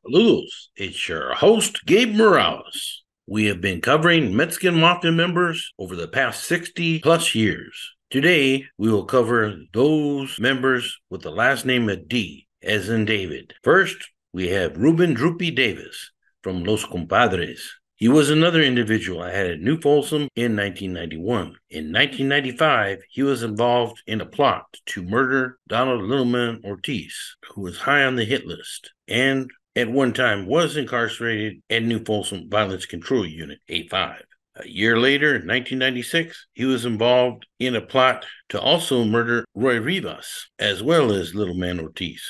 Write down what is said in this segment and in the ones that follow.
Saludos, it's your host, Gabe Morales. We have been covering Mexican Mafia members over the past 60 plus years. Today, we will cover those members with the last name of D, as in David. First, we have Ruben Davis from Los Compadres. He was another individual I had at New Folsom in 1991. In 1995, he was involved in a plot to murder Donald Littleman Ortiz, who was high on the hit list, and at one time was incarcerated at New Folsom Violence Control Unit, A5. A year later, in 1996, he was involved in a plot to also murder Roy Rivas, as well as Little Man Ortiz.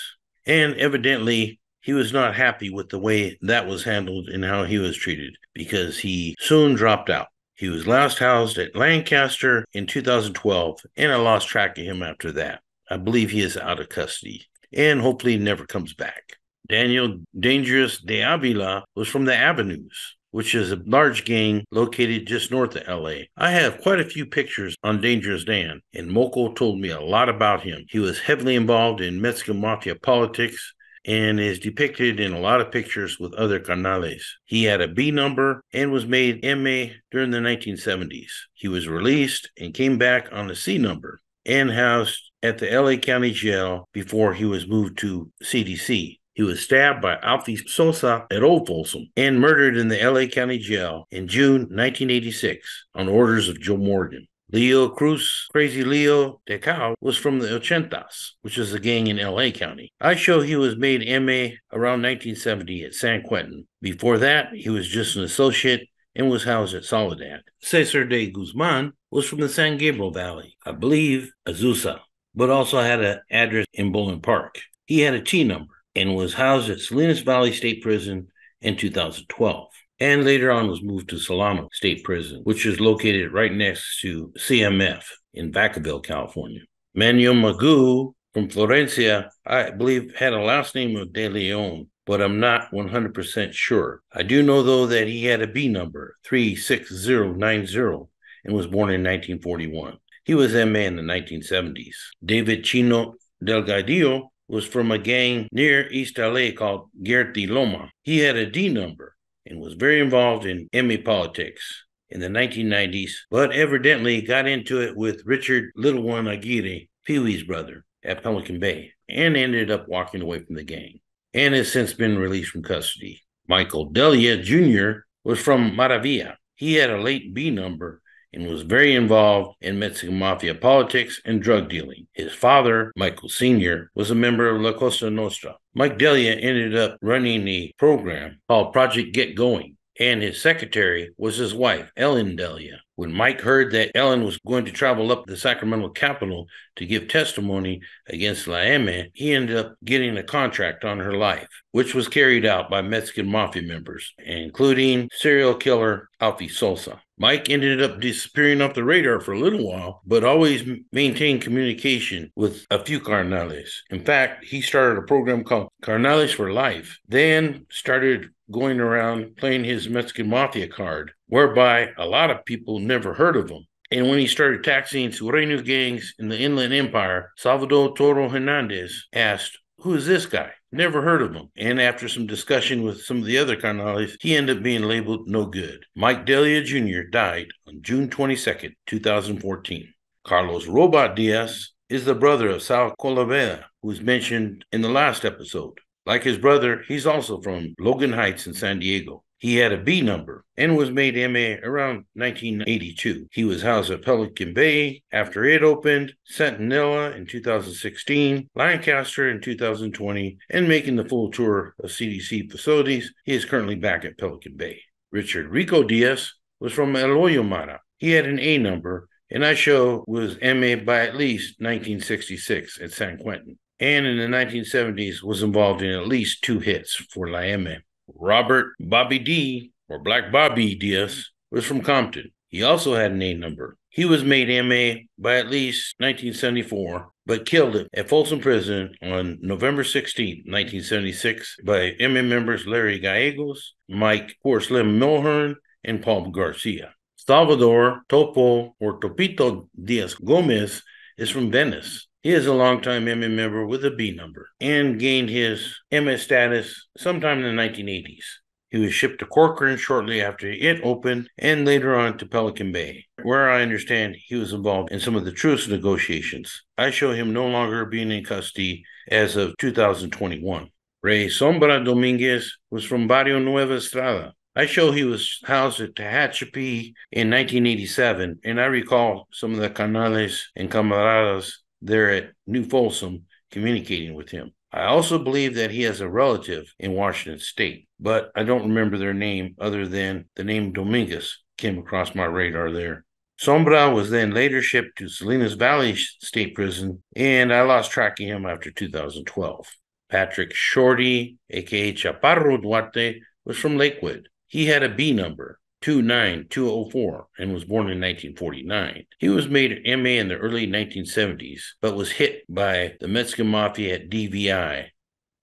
And evidently, he was not happy with the way that was handled and how he was treated, because he soon dropped out. He was last housed at Lancaster in 2012, and I lost track of him after that. I believe he is out of custody, and hopefully never comes back. Daniel Dangerous de Avila was from the Avenues, which is a large gang located just north of LA. I have quite a few pictures on Dangerous Dan, and Moco told me a lot about him. He was heavily involved in Mexican Mafia politics and is depicted in a lot of pictures with other carnales. He had a B number and was made MA during the 1970s. He was released and came back on a C number and housed at the LA County Jail before he was moved to CDC. He was stabbed by Alfie Sosa at Old Folsom and murdered in the LA County Jail in June 1986 on orders of Joe Morgan. Leo Cruz, Crazy Leo Decao, was from the Ochentas, which is a gang in LA County. I show he was made MA around 1970 at San Quentin. Before that, he was just an associate and was housed at Soledad. Cesar de Guzman was from the San Gabriel Valley, I believe Azusa, but also had an address in Bowling Park. He had a T number and was housed at Salinas Valley State Prison in 2012. And later on was moved to Solano State Prison, which is located right next to CMF in Vacaville, California. Manuel Magoo from Florencia, I believe, had a last name of De Leon, but I'm not 100% sure. I do know, though, that he had a B number, 36090, and was born in 1941. He was MA in the 1970s. David Chino Delgado was from a gang near East LA called Gerti Loma. He had a D number and was very involved in MA politics in the 1990s, but evidently got into it with Richard Little One Aguirre, Pee-wee's brother, at Pelican Bay, and ended up walking away from the gang, and has since been released from custody. Michael Delia Jr. was from Maravilla. He had a late B number and was very involved in Mexican Mafia politics and drug dealing. His father, Michael Sr., was a member of La Costa Nostra. Mike Delia ended up running a program called Project Get Going, and his secretary was his wife, Ellen Delia. When Mike heard that Ellen was going to travel up the Sacramento capital to give testimony against La M, he ended up getting a contract on her life, which was carried out by Mexican Mafia members, including serial killer Alfie Sosa. Mike ended up disappearing off the radar for a little while, but always maintained communication with a few carnales. In fact, he started a program called Carnales for Life, then started going around playing his Mexican Mafia card, whereby a lot of people never heard of him. And when he started taxiing Sureño gangs in the Inland Empire, Salvador Toro Hernandez asked, "Who is this guy? Never heard of him." And after some discussion with some of the other carnales, he ended up being labeled no good. Mike Delia Jr. died on June 22nd, 2014. Carlos Robot Diaz is the brother of Sal Colaveda, who was mentioned in the last episode. Like his brother, he's also from Logan Heights in San Diego. He had a B number and was made MA around 1982. He was housed at Pelican Bay after it opened, Centinela in 2016, Lancaster in 2020, and making the full tour of CDC facilities. He is currently back at Pelican Bay. Richard Rico Diaz was from El Hoyo Mara. He had an A number, and I show was MA by at least 1966 at San Quentin, and in the 1970s was involved in at least 2 hits for La M. Robert Bobby D, or Black Bobby Diaz, was from Compton. He also had an A number. He was made MA by at least 1974, but killed it at Folsom Prison on November 16, 1976, by MA members Larry Gallegos, Mike Poor Slim Mulhern, and Paul Garcia. Salvador Topo or Topito Diaz Gomez is from Venice. He is a longtime MA member with a B number and gained his MA status sometime in the 1980s. He was shipped to Corcoran shortly after it opened and later on to Pelican Bay, where I understand he was involved in some of the truce negotiations. I show him no longer being in custody as of 2021. Rey Sombra Dominguez was from Barrio Nueva Estrada. I show he was housed at Tehachapi in 1987, and I recall some of the canales and camaradas there at New Folsom communicating with him. I also believe that he has a relative in Washington State, but I don't remember their name other than the name Dominguez came across my radar there. Sombra was then later shipped to Salinas Valley State Prison, and I lost track of him after 2012. Patrick Shorty, aka Chaparro Duarte, was from Lakewood. He had a B number, 29204, and was born in 1949. He was made an MA in the early 1970s, but was hit by the Mexican Mafia at DVI.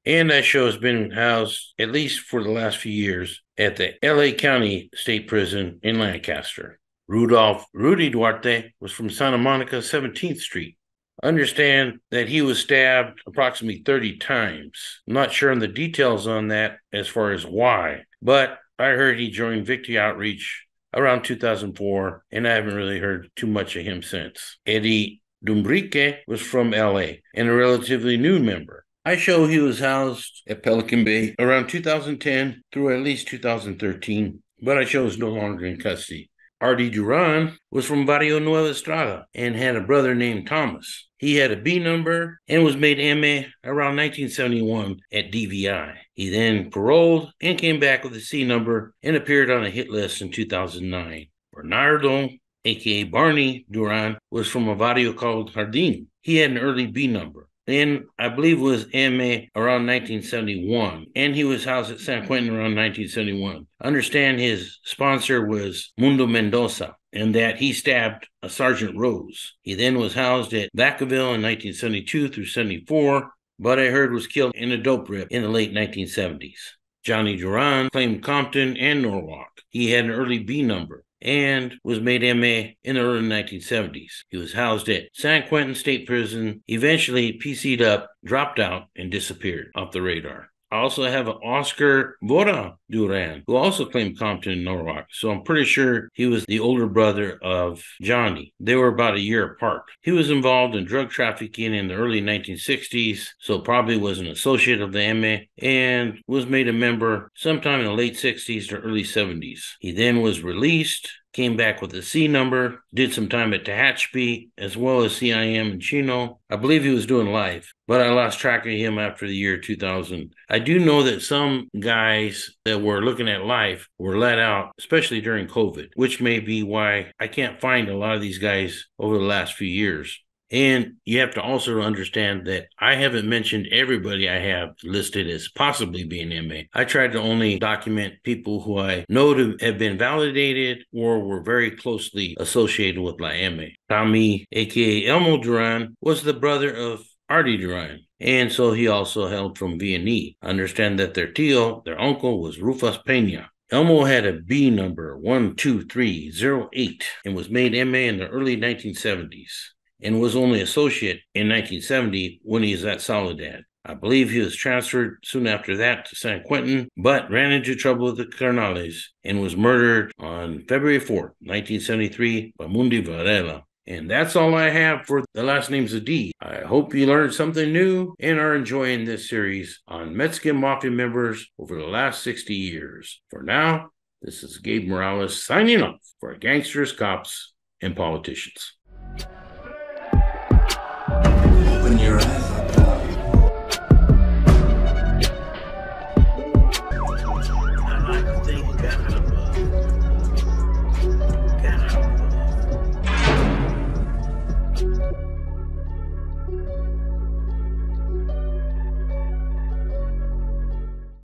And that show has been housed, at least for the last few years, at the LA County State Prison in Lancaster. Rudy Duarte was from Santa Monica 17th Street. Understand that he was stabbed approximately 30 times. I'm not sure on the details on that as far as why, but I heard he joined Victory Outreach around 2004, and I haven't really heard too much of him since. Eddie Dumbrique was from LA and a relatively new member. I show he was housed at Pelican Bay around 2010 through at least 2013, but I show he's no longer in custody. Artie Duran was from Barrio Nueva Estrada and had a brother named Thomas. He had a B number and was made MA around 1971 at DVI. He then paroled and came back with a C number and appeared on a hit list in 2009. Bernardo, aka Barney Duran, was from a barrio called Jardín. He had an early B number. And I believe was MA around 1971, and he was housed at San Quentin around 1971. Understand his sponsor was Mundo Mendoza, and that he stabbed a Sergeant Rose. He then was housed at Vacaville in 1972 through 74, but I heard was killed in a dope rip in the late 1970s. Johnny Duran claimed Compton and Norwalk. He had an early B number and was made MA in the early 1970s. He was housed at San Quentin State Prison, eventually PC'd up, dropped out, and disappeared off the radar. I also have an Oscar Vora Duran, who also claimed Compton and Norwalk, so I'm pretty sure he was the older brother of Johnny. They were about a year apart. He was involved in drug trafficking in the early 1960s, so probably was an associate of the MA, and was made a member sometime in the late 60s to early 70s. He then was released, came back with a C number, did some time at Tehachapi, as well as CIM and Chino. I believe he was doing life, but I lost track of him after the year 2000. I do know that some guys that were looking at life were let out, especially during COVID, which may be why I can't find a lot of these guys over the last few years. And you have to also understand that I haven't mentioned everybody I have listed as possibly being MA. I tried to only document people who I know to have been validated or were very closely associated with my MA. Tommy, aka Elmo Duran, was the brother of Artie Duran, and so he also hailed from Vianney. Understand that their tío, their uncle, was Rufus Peña. Elmo had a B number 12308 and was made MA in the early 1970s. And was only associate in 1970 when he was at Soledad. I believe he was transferred soon after that to San Quentin, but ran into trouble with the Carnales and was murdered on February 4th, 1973 by Mundi Varela. And that's all I have for the last names of D. I hope you learned something new and are enjoying this series on Mexican Mafia members over the last 60 years. For now, this is Gabe Morales signing off for Gangsters, Cops, and Politicians.